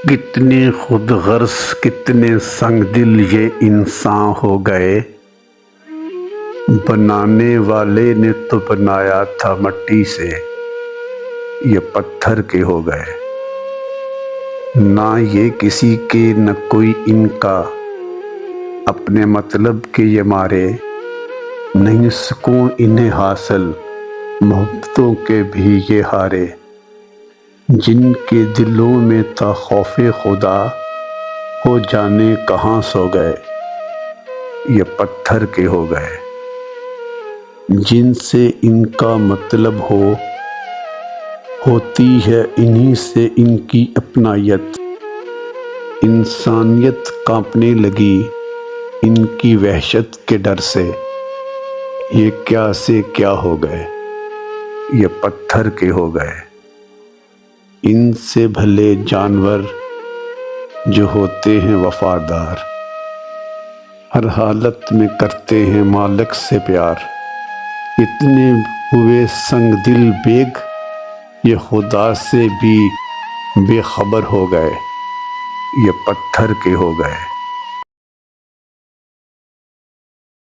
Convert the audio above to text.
کتنے خود غرض کتنے سنگ دل یہ انسان ہو گئے، بنانے والے نے تو بنایا تھا مٹی سے، یہ پتھر کے ہو گئے۔ نہ یہ کسی کے نہ کوئی ان کا، اپنے مطلب کے یہ مارے، نہیں سکون انہیں حاصل محبتوں کے بھی یہ ہارے۔ جن کے دلوں میں تھا خوف خدا، ہو جانے کہاں سو گئے، یہ پتھر کے ہو گئے۔ جن سے ان کا مطلب ہوتی ہے انہی سے ان کی اپنائیت، انسانیت کانپنے لگی ان کی وحشت کے ڈر سے، یہ کیا سے کیا ہو گئے، یہ پتھر کے ہو گئے۔ ان سے بھلے جانور جو ہوتے ہیں وفادار، ہر حالت میں کرتے ہیں مالک سے پیار، اتنے ہوئے سنگ دل بیگ یہ خدا سے بھی بے خبر ہو گئے، یہ پتھر کے ہو گئے۔